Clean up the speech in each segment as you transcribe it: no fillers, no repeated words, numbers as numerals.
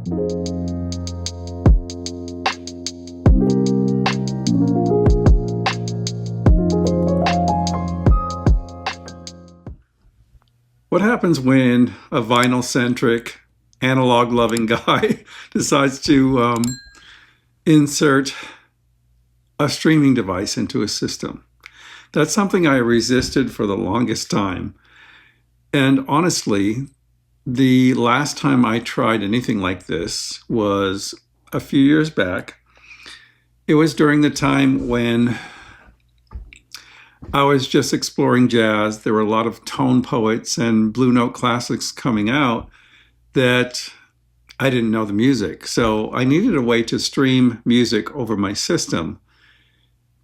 What happens when a vinyl-centric, analog-loving guy decides to insert a streaming device into a system? That's something I resisted for the longest time. And honestly, the last time I tried anything like this was a few years back. It was during the time when I was just exploring jazz. There were a lot of tone poets and blue note classics coming out that I didn't know the music. So I needed a way to stream music over my system.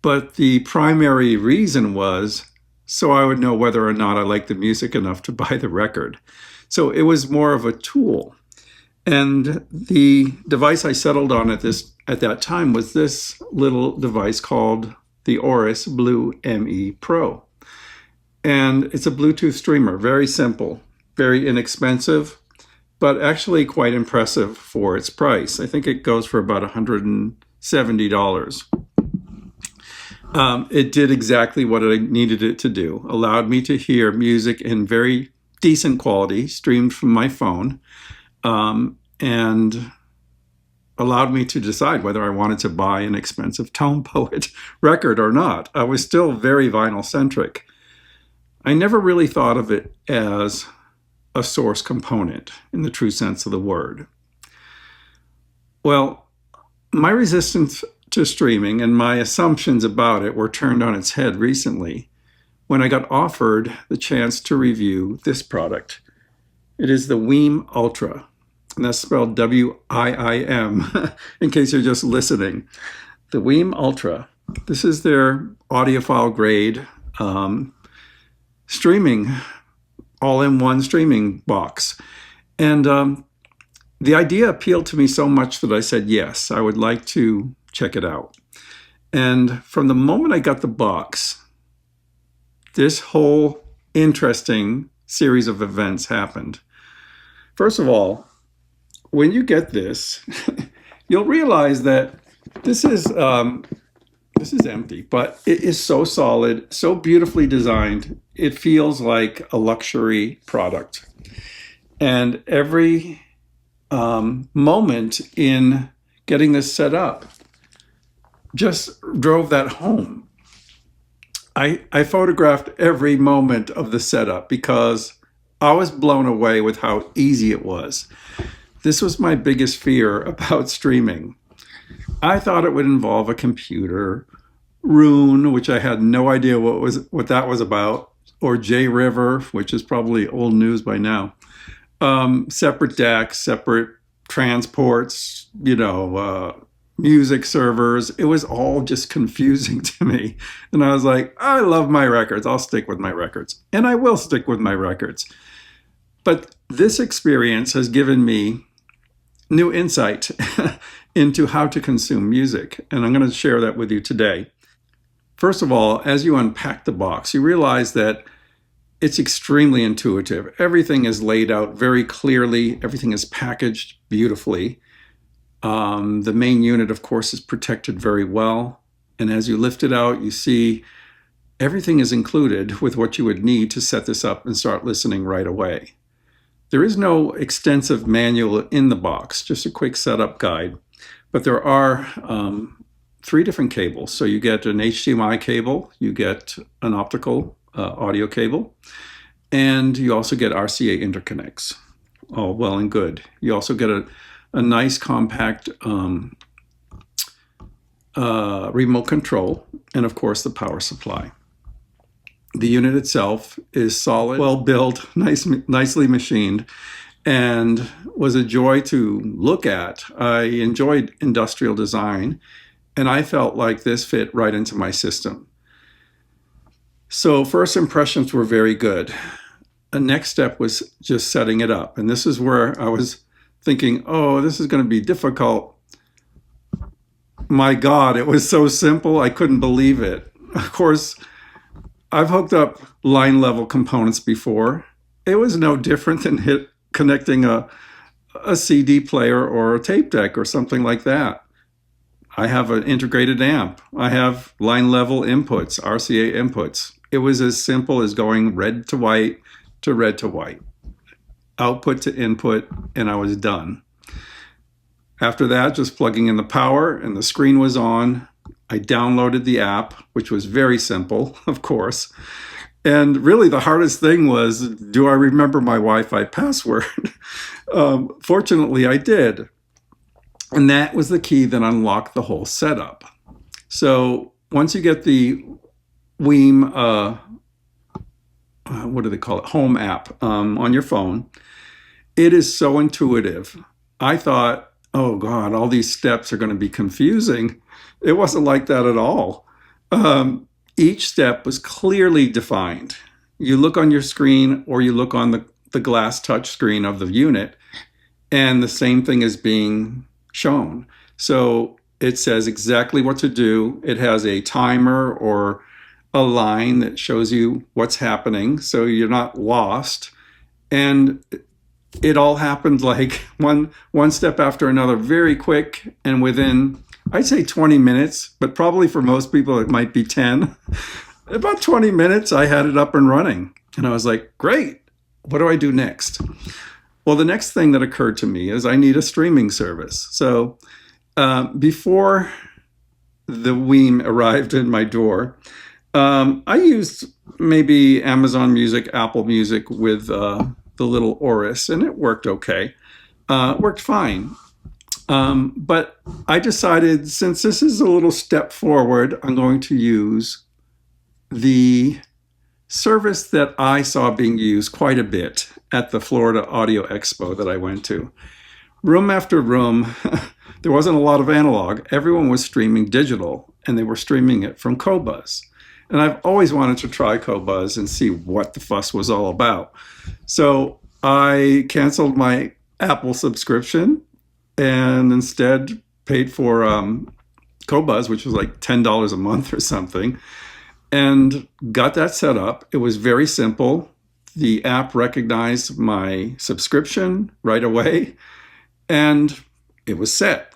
But the primary reason was so I would know whether or not I liked the music enough to buy the record. So it was more of a tool. And the device I settled on at that time was this little device called the Auris bluME Pro. And it's a Bluetooth streamer, very simple, very inexpensive, but actually quite impressive for its price. I think it goes for about $170. It did exactly what I needed it to do, allowed me to hear music in very decent quality, streamed from my phone, and allowed me to decide whether I wanted to buy an expensive tone poet record or not. I was still very vinyl-centric. I never really thought of it as a source component in the true sense of the word. Well, my resistance to streaming and my assumptions about it were turned on its head recently when I got offered the chance to review this product. It is the WiiM Ultra. And that's spelled W-I-I-M, in case you're just listening. The WiiM Ultra. This is their audiophile grade streaming, all-in-one streaming box. And the idea appealed to me so much that I said, yes, I would like to check it out. And from the moment I got the box, this whole interesting series of events happened. First of all, when you get this, you'll realize that this is empty, but it is so solid, so beautifully designed. It feels like a luxury product. And every moment in getting this set up just drove that home. I photographed every moment of the setup because I was blown away with how easy it was. This was my biggest fear about streaming. I thought it would involve a computer, Rune, which I had no idea what that was about, or JRiver, which is probably old news by now. Separate decks, separate transports, music servers. It was all just confusing to me. And I was like, I love my records. I'll stick with my records. And I will stick with my records. But this experience has given me new insight into how to consume music. And I'm going to share that with you today. First of all, as you unpack the box, you realize that it's extremely intuitive. Everything is laid out very clearly. Everything is packaged beautifully. The main unit, of course, is protected very well. And as you lift it out, you see everything is included with what you would need to set this up and start listening right away. There is no extensive manual in the box, just a quick setup guide. But there are 3 different cables. So you get an HDMI cable, you get an optical audio cable, and you also get RCA interconnects. All well and good. You also get a nice compact remote control, and of course the power supply. The unit itself is solid, well built, nicely machined, and was a joy to look at. I enjoyed industrial design, and I felt like this fit right into my system. So first impressions were very good. The next step was just setting it up. And this is where I was thinking, oh, this is going to be difficult. My God, it was so simple. I couldn't believe it. Of course, I've hooked up line level components before. It was no different than connecting a a CD player or a tape deck or something like that. I have an integrated amp. I have line level inputs, RCA inputs. It was as simple as going red to white to red to white, output to input, and I was done. After that, just plugging in the power and the screen was on. I downloaded the app, which was very simple, of course. And really the hardest thing was, do I remember my Wi-Fi password? Fortunately, I did. And that was the key that unlocked the whole setup. So once you get the WiiM, what do they call it, home app on your phone, it is so intuitive. I thought, oh God, all these steps are going to be confusing. It wasn't like that at all. Each step was clearly defined. You look on your screen or you look on the glass touch screen of the unit, and the same thing is being shown. So it says exactly what to do. It has a timer or a line that shows you what's happening, so you're not lost. And it all happened like one step after another, very quick, and within, I'd say 20 minutes, but probably for most people it might be 10. About 20 minutes, I had it up and running. And I was like, great, what do I do next? Well, the next thing that occurred to me is I need a streaming service. So before the WiiM arrived in my door, I used maybe Amazon Music, Apple Music with the little Auris, and it worked okay. Worked fine. But I decided, since this is a little step forward, I'm going to use the service that I saw being used quite a bit at the Florida Audio Expo that I went to. Room after room, there wasn't a lot of analog. Everyone was streaming digital, and they were streaming it from Qobuz. And I've always wanted to try Qobuz and see what the fuss was all about. So I canceled my Apple subscription and instead paid for Qobuz, which was like $10 a month or something, and got that set up. It was very simple. The app recognized my subscription right away, and it was set.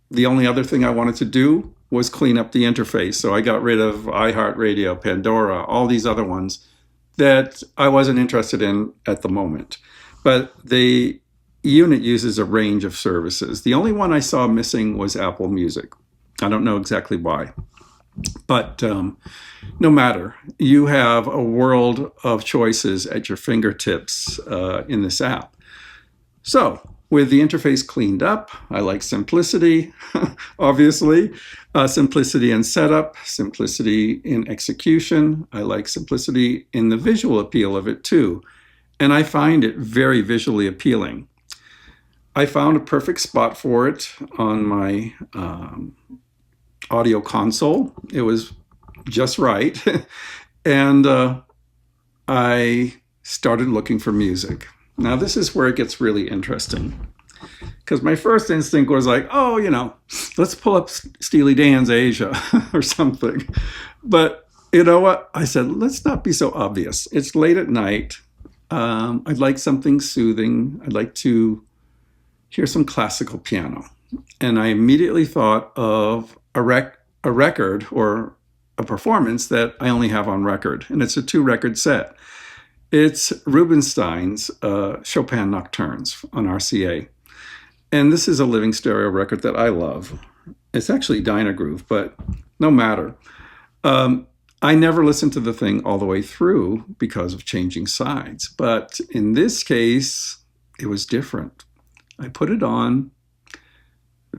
The only other thing I wanted to do was clean up the interface. So I got rid of iHeartRadio, Pandora, all these other ones that I wasn't interested in at the moment. But the unit uses a range of services. The only one I saw missing was Apple Music. I don't know exactly why. But no matter, you have a world of choices at your fingertips in this app. So with the interface cleaned up, I like simplicity, obviously, simplicity in setup, simplicity in execution. I like simplicity in the visual appeal of it too. And I find it very visually appealing. I found a perfect spot for it on my audio console. It was just right. And I started looking for music. Now, this is where it gets really interesting, because my first instinct was like, oh, let's pull up Steely Dan's Asia or something. But you know what? I said, let's not be so obvious. It's late at night. I'd like something soothing. I'd like to hear some classical piano. And I immediately thought of a record or a performance that I only have on record, and it's a 2-record set. It's Rubinstein's Chopin Nocturnes on RCA. And this is a living stereo record that I love. It's actually Dynagroove, but no matter. I never listened to the thing all the way through because of changing sides. But in this case, it was different. I put it on,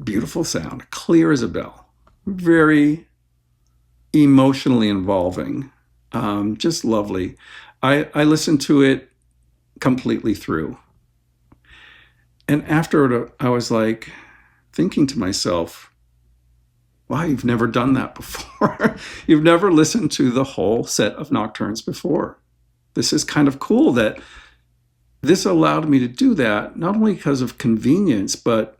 beautiful sound, clear as a bell, very emotionally involving, just lovely. I listened to it completely through. And after it, I was like thinking to myself, wow, you've never done that before. You've never listened to the whole set of nocturnes before. This is kind of cool that this allowed me to do that, not only because of convenience, but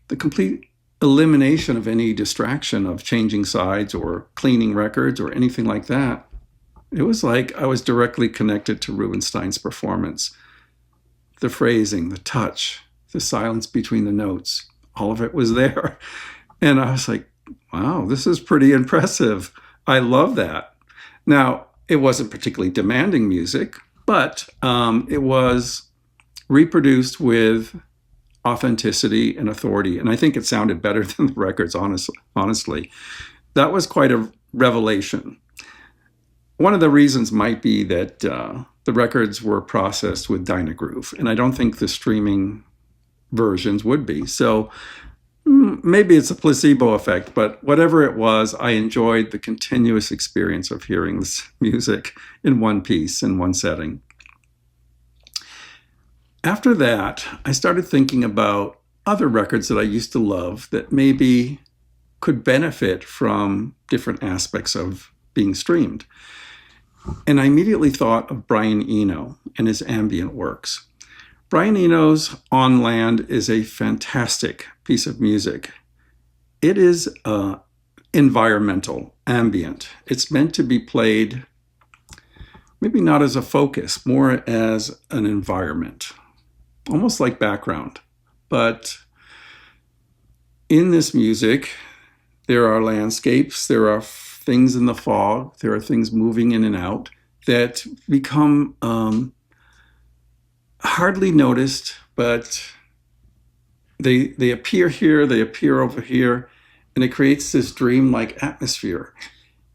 the complete elimination of any distraction of changing sides or cleaning records or anything like that. It was like I was directly connected to Rubinstein's performance. The phrasing, the touch, the silence between the notes. All of it was there. And I was like, wow, this is pretty impressive. I love that. Now, it wasn't particularly demanding music, but it was reproduced with authenticity and authority. And I think it sounded better than the records, honestly. That was quite a revelation. One of the reasons might be that the records were processed with Dynagroove, and I don't think the streaming versions would be. So maybe it's a placebo effect, but whatever it was, I enjoyed the continuous experience of hearing this music in one piece, in one setting. After that, I started thinking about other records that I used to love that maybe could benefit from different aspects of being streamed. And I immediately thought of Brian Eno and his ambient works. Brian Eno's On Land is a fantastic piece of music. It is environmental, ambient. It's meant to be played maybe not as a focus, more as an environment, almost like background. But in this music, there are landscapes, there are things in the fog, there are things moving in and out that become hardly noticed, but they appear here, they appear over here, and it creates this dreamlike atmosphere.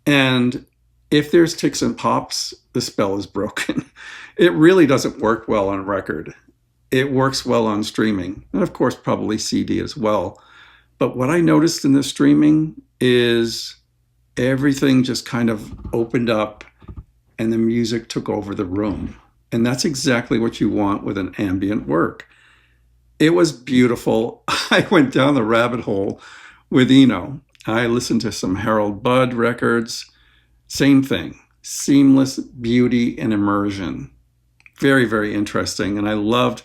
And if there's ticks and pops, the spell is broken. It really doesn't work well on record. It works well on streaming, and of course, probably CD as well. But what I noticed in the streaming is everything just kind of opened up and the music took over the room. And that's exactly what you want with an ambient work. It was beautiful. I went down the rabbit hole with Eno. I listened to some Harold Budd records. Same thing, seamless beauty and immersion. Very, very interesting. And I loved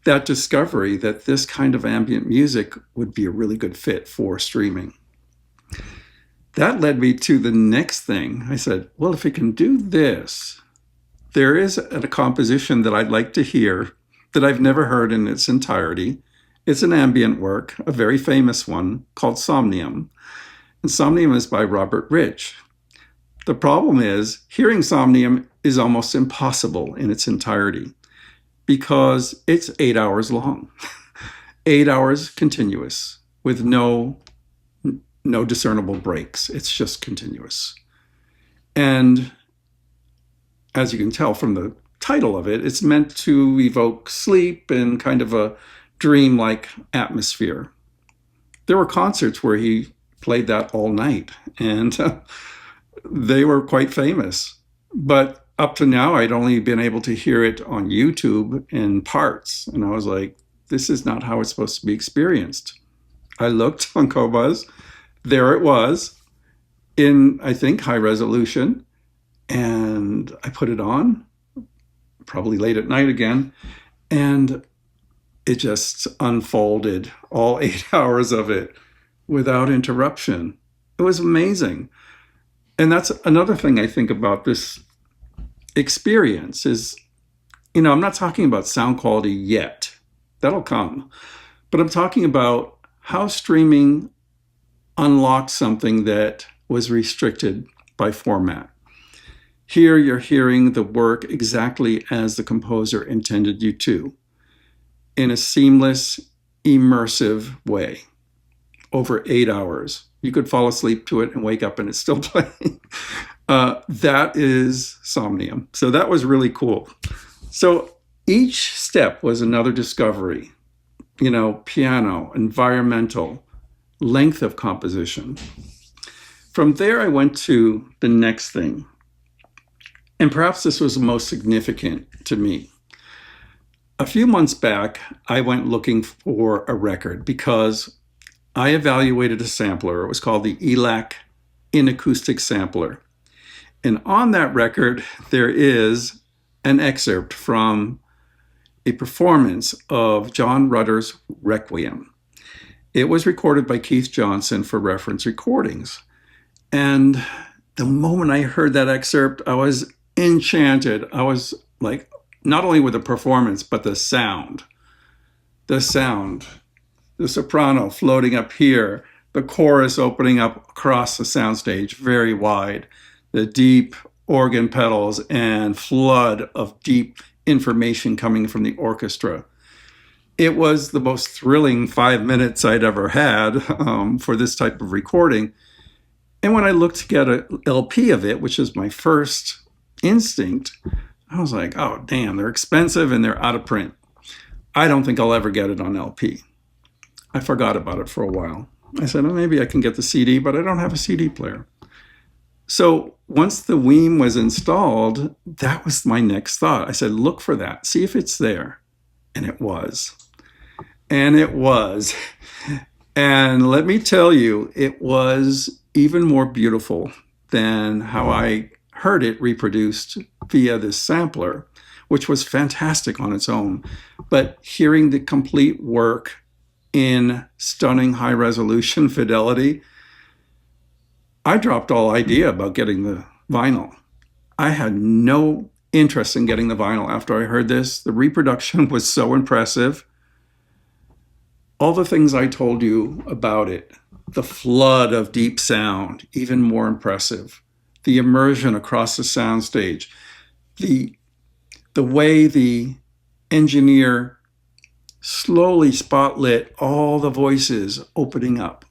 that discovery that this kind of ambient music would be a really good fit for streaming. That led me to the next thing. I said, well, if it can do this, there is a composition that I'd like to hear that I've never heard in its entirety. It's an ambient work, a very famous one called Somnium. And Somnium is by Robert Rich. The problem is hearing Somnium is almost impossible in its entirety because it's 8 hours long, 8 hours continuous with no discernible breaks. It's just continuous. And as you can tell from the title of it, it's meant to evoke sleep and kind of a dreamlike atmosphere. There were concerts where he played that all night, and they were quite famous. But up to now, I'd only been able to hear it on YouTube in parts. And I was like, this is not how it's supposed to be experienced. I looked on Qobuz. There it was in, I think, high resolution. And I put it on, probably late at night again. And it just unfolded, all 8 hours of it without interruption. It was amazing. And that's another thing I think about this experience is, I'm not talking about sound quality yet. That'll come. But I'm talking about how streaming unlocks something that was restricted by format. Here you're hearing the work exactly as the composer intended you to, in a seamless, immersive way, over 8 hours. You could fall asleep to it and wake up and it's still playing. That is Somnium. So that was really cool. So each step was another discovery. Piano, environmental, length of composition. From there, I went to the next thing. And perhaps this was the most significant to me. A few months back, I went looking for a record because I evaluated a sampler. It was called the ELAC In-Acoustic Sampler. And on that record, there is an excerpt from a performance of John Rutter's Requiem. It was recorded by Keith Johnson for Reference Recordings. And the moment I heard that excerpt, I was enchanted. I was like, not only with the performance, but the sound. the sound, the soprano floating up here, the chorus opening up across the soundstage very wide, the deep organ pedals and flood of deep information coming from the orchestra. It was the most thrilling 5 minutes I'd ever had for this type of recording. And when I looked to get an LP of it, which is my first instinct, I was like, oh, damn, they're expensive and they're out of print. I don't think I'll ever get it on LP. I forgot about it for a while. I said, oh, maybe I can get the CD, but I don't have a CD player. So once the WiiM was installed, that was my next thought. I said, look for that, see if it's there. And it was. And it was. And let me tell you, it was even more beautiful than how I heard it reproduced via this sampler, which was fantastic on its own. But hearing the complete work in stunning high resolution fidelity, I dropped all idea about getting the vinyl. I had no interest in getting the vinyl after I heard this. The reproduction was so impressive. All the things I told you about it, the flood of deep sound, even more impressive. The immersion across the soundstage, the way the engineer slowly spotlit all the voices opening up.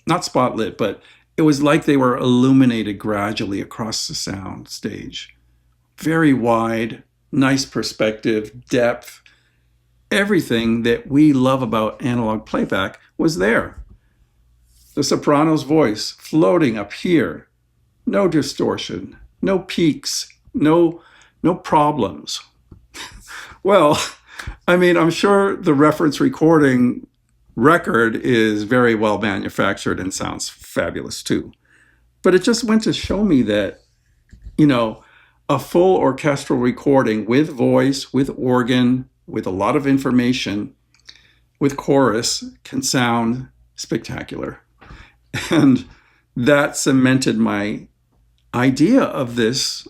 Not spotlit, but it was like they were illuminated gradually across the sound stage. Very wide, nice perspective, depth. Everything that we love about analog playback was there. The soprano's voice floating up here. No distortion, no peaks, no problems. Well, I mean, I'm sure the reference recording record is very well manufactured and sounds fabulous too. But it just went to show me that, you know, a full orchestral recording with voice, with organ, with a lot of information, with chorus can sound spectacular. And that cemented my idea of this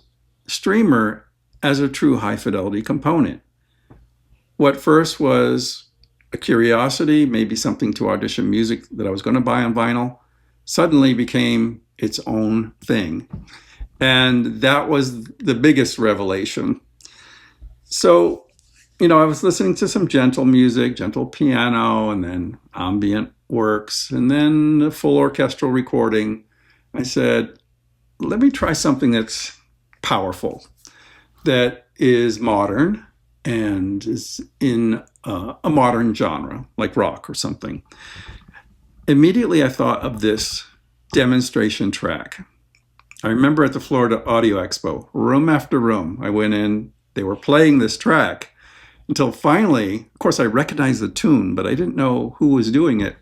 streamer as a true high fidelity component. What first was a curiosity, maybe something to audition music that I was going to buy on vinyl, suddenly became its own thing. And that was the biggest revelation. So, you know, I was listening to some gentle music, gentle piano, and then ambient works, and then a full orchestral recording. I said, let me try something that's powerful, that is modern, and is in a modern genre, like rock or something. Immediately, I thought of this demonstration track. I remember at the Florida Audio Expo, room after room, I went in, they were playing this track, until finally, of course, I recognized the tune, but I didn't know who was doing it.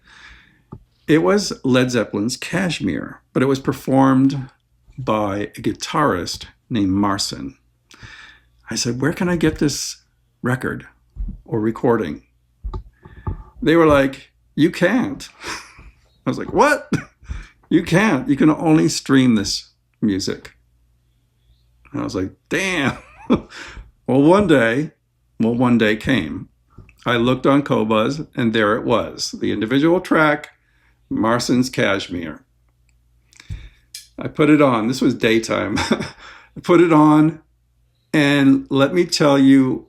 It was Led Zeppelin's Kashmir, but it was performed by a guitarist named Marcin. I said, where can I get this record or recording? They were like, you can't. I was like, what? You can't. You can only stream this music. And I was like, damn. Well, one day came. I looked on Qobuz, and there it was, the individual track, Marcin's Kashmir. I put it on. This was daytime. I put it on, and let me tell you,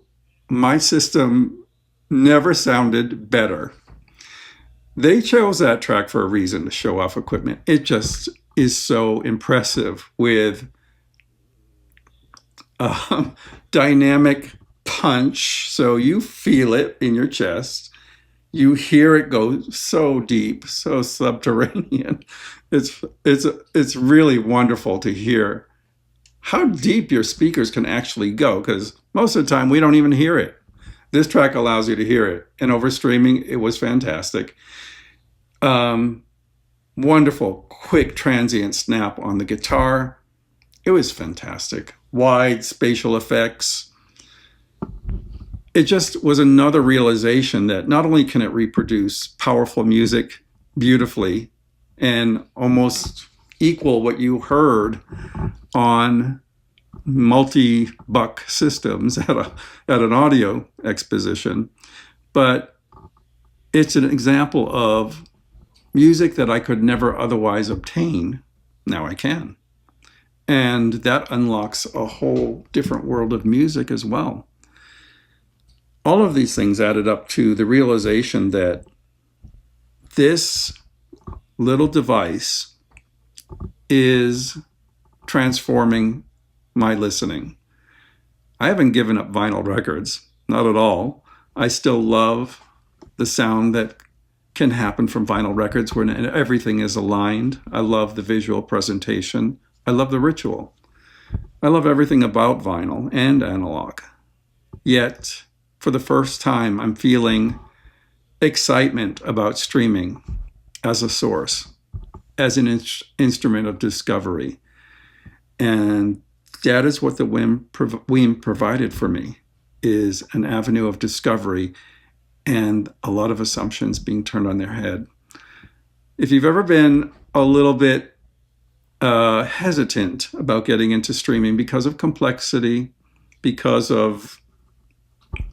my system never sounded better. They chose that track for a reason, to show off equipment. It just is so impressive with dynamic punch. So you feel it in your chest. You hear it go so deep, so subterranean. It's really wonderful to hear how deep your speakers can actually go, because most of the time we don't even hear it. This track allows you to hear it. And over streaming, it was fantastic. Wonderful, quick transient snap on the guitar. It was fantastic. Wide spatial effects. It just was another realization that not only can it reproduce powerful music beautifully and almost equal what you heard on multi-buck systems at an audio exposition, but it's an example of music that I could never otherwise obtain. Now I can. And that unlocks a whole different world of music as well. All of these things added up to the realization that this little device is transforming my listening. I haven't given up vinyl records, not at all. I still love the sound that can happen from vinyl records when everything is aligned. I love the visual presentation. I love the ritual. I love everything about vinyl and analog. Yet, for the first time, I'm feeling excitement about streaming as a source, as an instrument of discovery. And that is what the WiiM provided for me, is an avenue of discovery and a lot of assumptions being turned on their head. If you've ever been a little bit hesitant about getting into streaming because of complexity, because of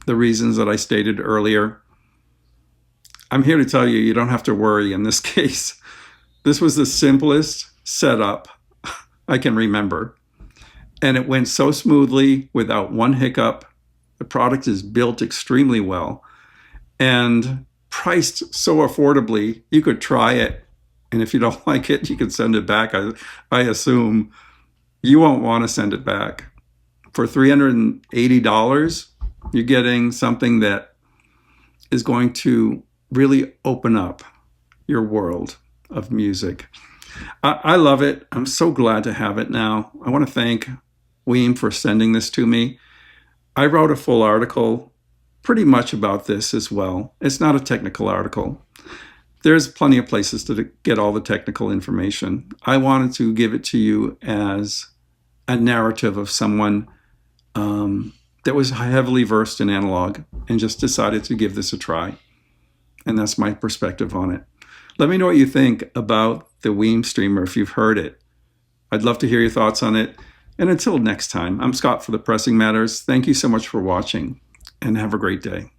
the reasons that I stated earlier, I'm here to tell you, you don't have to worry in this case. This was the simplest setup I can remember. And it went so smoothly without one hiccup. The product is built extremely well and priced so affordably. You could try it. And if you don't like it, you can send it back. I assume you won't want to send it back. For $380, you're getting something that is going to really open up your world of music. I love it. I'm so glad to have it now. I want to thank WiiM for sending this to me. I wrote a full article pretty much about this as well. It's not a technical article. There's plenty of places to get all the technical information. I wanted to give it to you as a narrative of someone that was heavily versed in analog and just decided to give this a try. And that's my perspective on it. Let me know what you think about the WiiM streamer if you've heard it. I'd love to hear your thoughts on it. And until next time, I'm Scott for The Pressing Matters. Thank you so much for watching and have a great day.